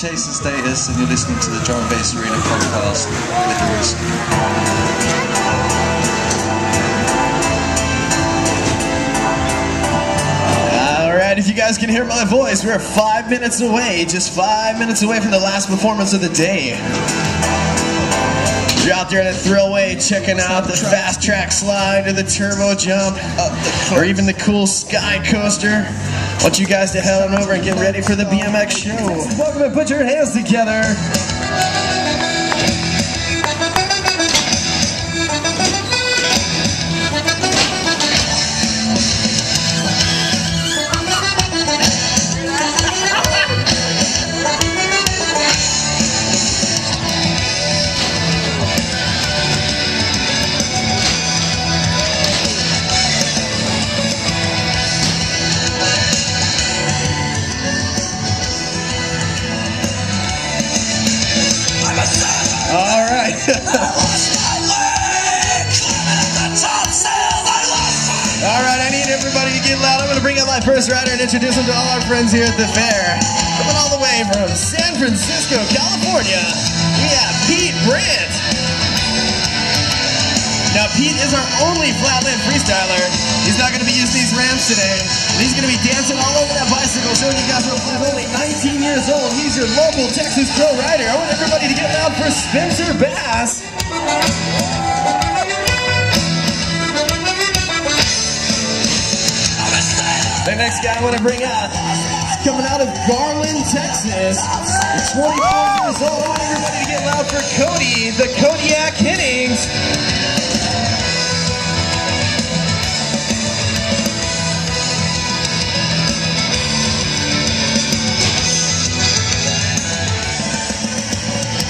Jason Status, and you're listening to the Drum and Bass Arena podcast with yours. Alright, if you guys can hear my voice, we're 5 minutes away, just 5 minutes away from the last performance of the day. You're out there in a thrillway checking out the fast track slide or the turbo jump or even the cool sky coaster. I want you guys to head on over and get ready for the BMX show. Welcome and put your hands together. Alright, I need everybody to get loud. I'm going to bring out my first rider and introduce him to all our friends here at the fair. Coming all the way from San Francisco, California, we have Pete Brandt. Now, Pete is our only flatland freestyler. He's not going to be using these ramps today. He's going to be dancing all over that bicycle, showing you guys what he's only 19 years old. He's your local Texas pro rider. I want everybody to get loud for Spencer Bass. The next guy I want to bring out is coming out of Garland, Texas. He's 24 years old. I want everybody to get loud for Cody, the Kodiak Hinnings.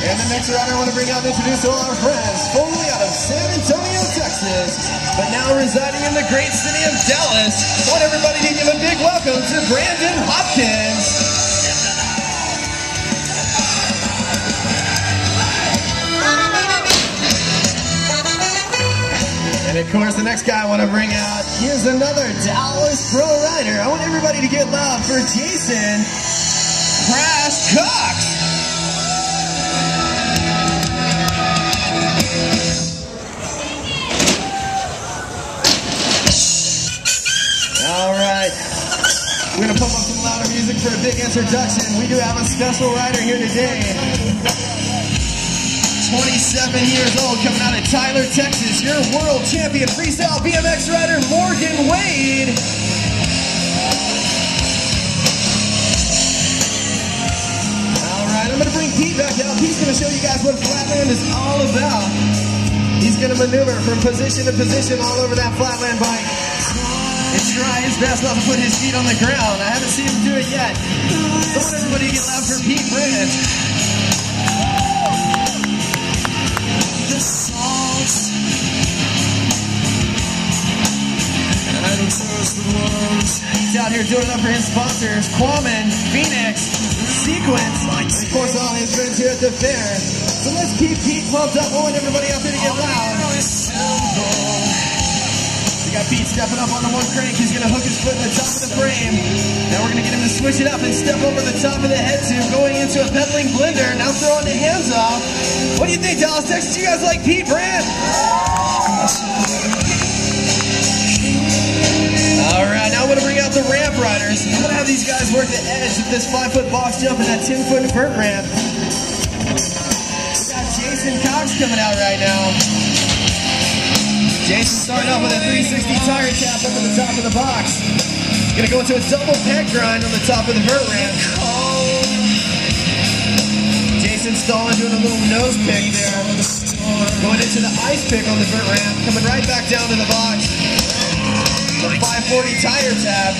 And the next rider I want to bring out and introduce to all our friends, formerly out of San Antonio, Texas, but now residing in the great city of Dallas. I want everybody to give a big welcome to Brandon Hopkins. And of course, the next guy I want to bring out, here's another Dallas pro rider. I want everybody to get loud for Jason Crash Cox. Alright, we're going to pump up some louder music for a big introduction. We do have a special rider here today. 27 years old, coming out of Tyler, Texas, your world champion freestyle BMX rider, Morgan Wade. Alright, I'm going to bring Pete back out. He's going to show you guys what flatland is all about. He's going to maneuver from position to position all over that flatland bike and try his best not to put his feet on the ground. I haven't seen him do it yet. So I want everybody to get loud for Pete Brandt. The salts He's out here doing it up for his sponsors, Quammen, Phoenix, Sequence, and of course all his friends here at the fair. So let's keep Pete pumped up. I want everybody out there to get loud. We got Pete stepping up on the one crank. He's going to hook his foot in the top of the frame. Now we're going to get him to switch it up and step over the top of the head tube, going into a pedaling blender. Now throwing the hands off. What do you think, Dallas, Texas? You guys like Pete Brandt? Alright, now I'm going to bring out the ramp riders. I'm going to have these guys work the edge of this 5-foot box jump and that 10-foot vert ramp. We got Jason Cox coming out right now. Jason starting off with a 360 tire tap up at the top of the box. Gonna go into a double peg grind on the top of the vert ramp. Jason stalling, doing a little nose pick there. Going into the ice pick on the vert ramp. Coming right back down to the box. The 540 tire tap.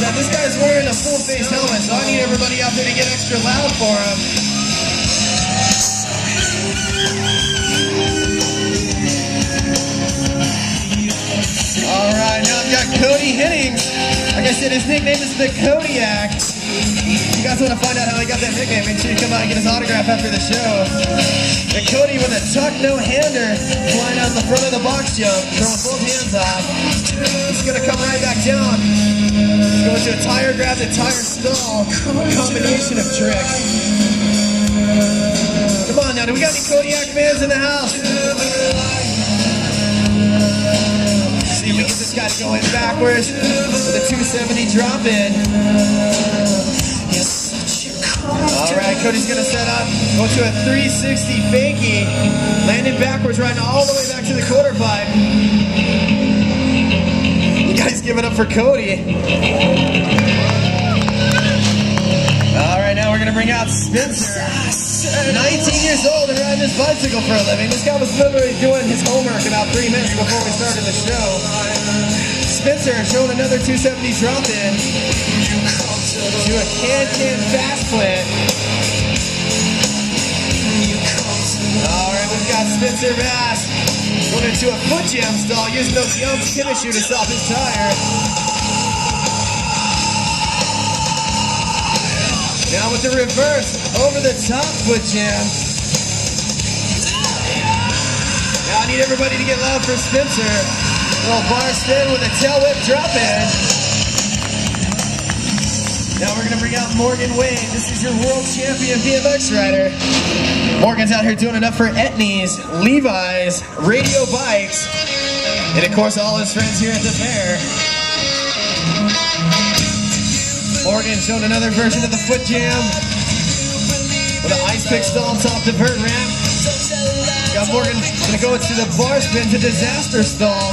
Now this guy's wearing a full face helmet, so I need everybody out there to get extra loud for him. Alright, now I've got Cody Hinnings. Like I said, his nickname is the Kodiak. guys want to find out how he got that nickname, make sure you come out and get his autograph after the show. And Cody with a tuck no-hander, flying out the front of the box jump, throwing both hands off. He's going to come right back down. He's going to a tire grab, the tire stall, a combination of tricks. Come on now, do we got any Kodiak fans in the house? See if we get this guy to go in backwards with a 270 drop in. Alright, Cody's gonna set up, go to a 360 fakie, landing backwards, riding all the way back to the quarter pipe. You guys give it up for Cody. Alright, now we're gonna bring out Spencer. 19 years old and riding his bicycle for a living. This guy was literally doing his homework about 3 minutes before we started the show. Spencer showing another 270 drop in to a can-can fast flip. Alright, we've got Spencer Bass going into a foot jam stall, using those young tennis shoes to stop his tire. Now with the reverse, over the top foot jam. Now I need everybody to get loud for Spencer. Little bar spin with a tail whip drop in. Now we're gonna bring out Morgan Wade. This is your world champion BMX rider. Morgan's out here doing enough for Etnies, Levi's, Radio Bikes, and of course all his friends here at the fair. Morgan showing another version of the foot jam with an ice pick stall on top of the vert ramp. Got Morgan gonna go into the bar spin to disaster stall.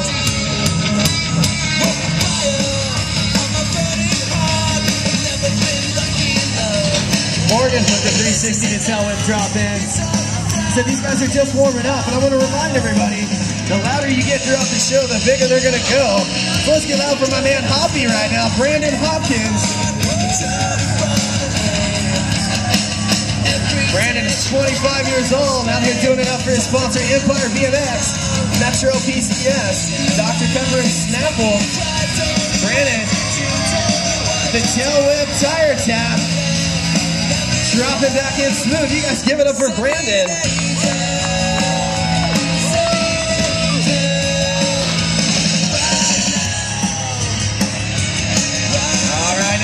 Morgan with the 360 to tail whip drop in. So these guys are just warming up, and I want to remind everybody, the louder you get throughout the show, the bigger they're gonna go. So let's get loud for my man Hoppy right now, Brandon Hopkins. Brandon is 25 years old, out here doing it up for his sponsor, Empire BMX, Metro PCS, Dr. Pepper and Snapple. Brandon, the tail whip tire tap, dropping back in smooth. You guys give it up for Brandon.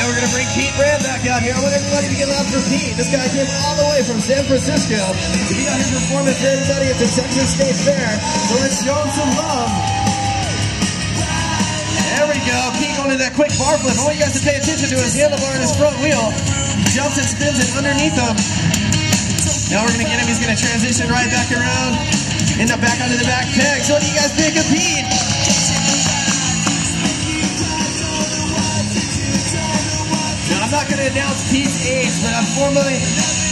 We're going to bring Pete Brand back out here. I want everybody to get loud for Pete. This guy came all the way from San Francisco to be out here performing for everybody at the Texas State Fair. So let's show him some love. There we go. Pete going to that quick bar flip. I want you guys to pay attention to his handlebar and his front wheel. He jumps and spins it underneath him. Now we're going to get him. He's going to transition right back around. End up back onto the back peg. So what do you guys think of Pete? I'm not going to announce Pete's age, but I've formally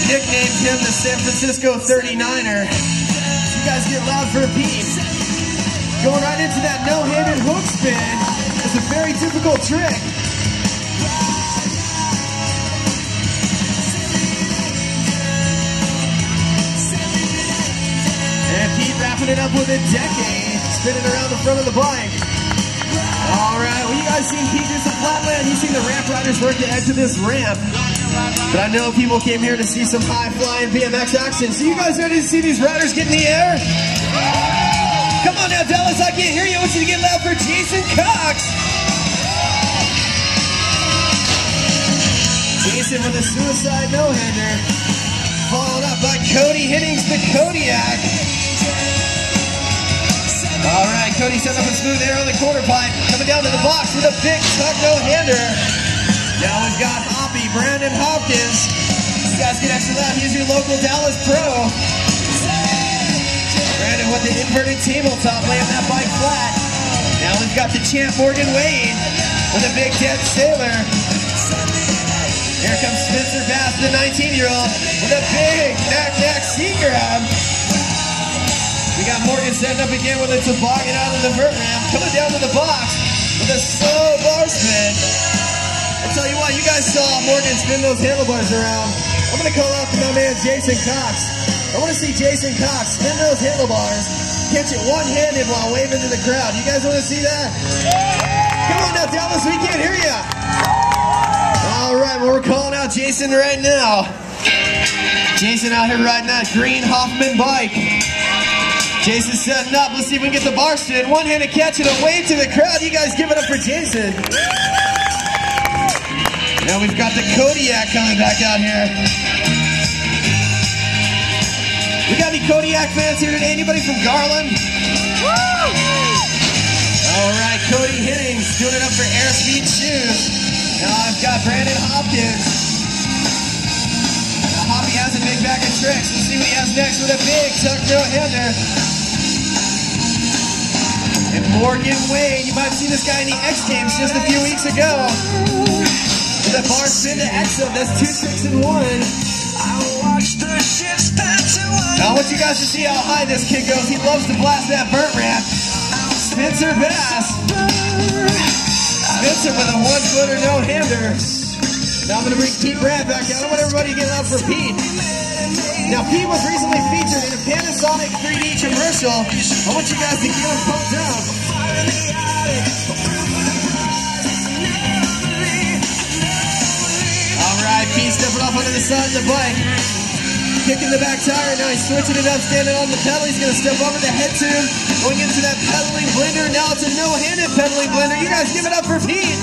nicknamed him the San Francisco 39er. You guys get loud for Pete. Going right into that no-handed hook spin. It's a very difficult trick. And Pete wrapping it up with a decade, spinning around the front of the bike. Alright, well you guys seen Pete do some flatland, you've seen the ramp riders work the edge of this ramp. But I know people came here to see some high-flying BMX action. So you guys ready to see these riders get in the air? Come on now, Dallas, I can't hear you. I want you to get loud for Jason Cox. Jason with a suicide no-hander. Followed up by Cody Hiddings, the Kodiak. Alright, Cody set up a smooth air on the quarter pipe, coming down to the box with a big tuck no-hander. Now we've got Hoppy, Brandon Hopkins. You guys get extra loud, here's your local Dallas pro. Brandon with the inverted tabletop, laying that bike flat. Now we've got the champ Morgan Wade with a big dead sailor. Here comes Spencer Bass, the 19-year-old, with a big knack-knack sea grab. We got Morgan setting up again with a toboggan out of the vert ramp, coming down to the box with a slow bar spin. I'll tell you what, you guys saw Morgan spin those handlebars around. I'm going to call out to my man Jason Cox. I want to see Jason Cox spin those handlebars, catch it one-handed while waving to the crowd. You guys want to see that? Come on now, Dallas, we can't hear you. All right, well, we're calling out Jason right now. Jason out here riding that green Hoffman bike. Jason's setting up. Let's see if we can get the bar stood. One-handed catch and a wave to the crowd. You guys give it up for Jason. Now we've got the Kodiak coming back out here. We got any Kodiak fans here today? Anybody from Garland? Woo! All right, Cody Hiddings doing it up for Airspeed Shoes. Now I've got Brandon Hopkins. Now Hoppy has a big bag of tricks. Let's see what he has next with a big tuck no-hander. And Morgan Wade, you might have seen this guy in the X Games just a few weeks ago. With a bar spin to X up, that's 2 tricks in 1. Now I want you guys to see how high this kid goes. He loves to blast that vert ramp. Spencer Bass. Spencer with a 1-footer no-hander. Now I'm going to bring Pete Brad back out. I want everybody to get up for Pete. Now Pete was recently featured in a Panasonic 3D commercial. I want you guys to get him pumped up. Alright, Pete stepping off onto the side of the bike. Kicking the back tire, now he's switching it up, standing on the pedal. He's going to step over the head tube, going into that pedaling blender. Now it's a no-handed pedaling blender. You guys give it up for Pete.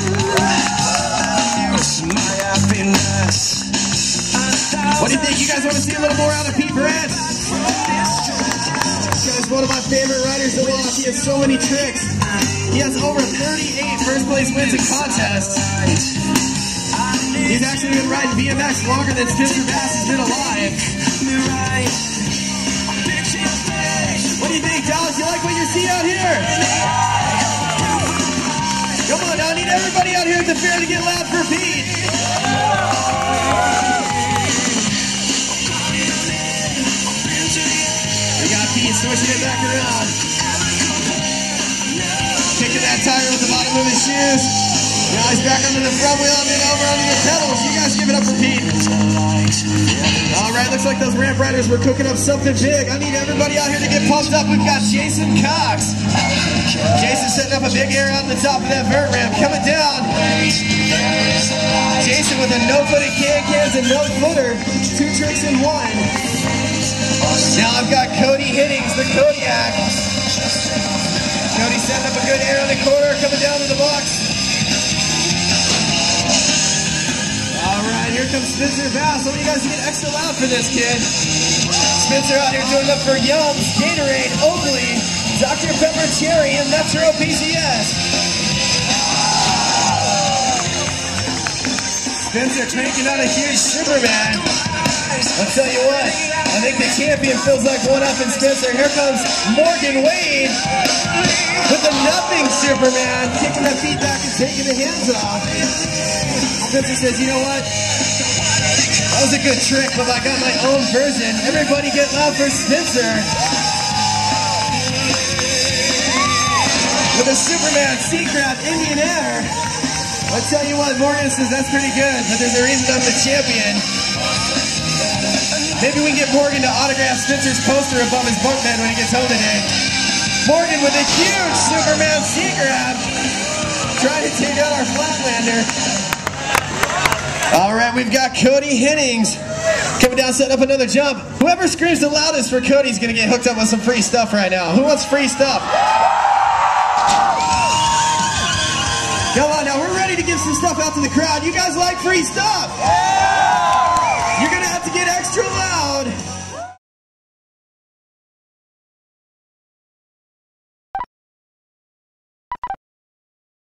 What do you think? You guys want to see a little more out of Pete Brad? This guy's one of my favorite riders to watch. He has so many tricks. He has over 38 first place wins in contests. He's actually been riding BMX longer than Spencer Bass has been alive. What do you think, Dallas? You like what you see out here? Come on, now I need everybody out here at the fair to get loud for Pete. We got Pete switching it back around. Kicking that tire with the bottom of his shoes. Now he's back onto the front wheel and then over onto the pedals. You guys give it up for Pete. Alright, looks like those ramp riders were cooking up something big. I need everybody out here to get pumped up. We've got Jason Cox. Jason setting up a big air out on the top of that vert ramp. Coming down. Jason with a no-footed can-cans and no-footer. 2 tricks in 1. Now I've got Cody Hiddings, the Kodiak. Cody setting up a good air on the corner, coming down to the box. Alright, here comes Spencer Bass. I want you guys to get extra loud for this kid. Spencer out here doing it up for Yums, Gatorade, Oakley, Dr. Pepper Cherry, and Metro PCS. Spencer cranking out a huge Superman. I'll tell you what, I think the champion feels like one up in Spencer. Here comes Morgan Wade with the nothing Superman, kicking that feet back and taking the hands off. Spencer says, you know what? That was a good trick, but I got my own version. Everybody get loud for Spencer. With a Superman Seacraft Indian Air. I'll tell you what, Morgan says that's pretty good, but there's a reason I'm the champion. Maybe we can get Morgan to autograph Spencer's poster above his bunk bed when he gets home today. Morgan with a huge Superman Seacraft. Trying to take out our Flatlander. Alright, we've got Cody Hiddings coming down, setting up another jump. Whoever screams the loudest for Cody's going to get hooked up with some free stuff right now. Who wants free stuff? Come on now, we're ready to give some stuff out to the crowd. You guys like free stuff? You're going to have to get extra loud.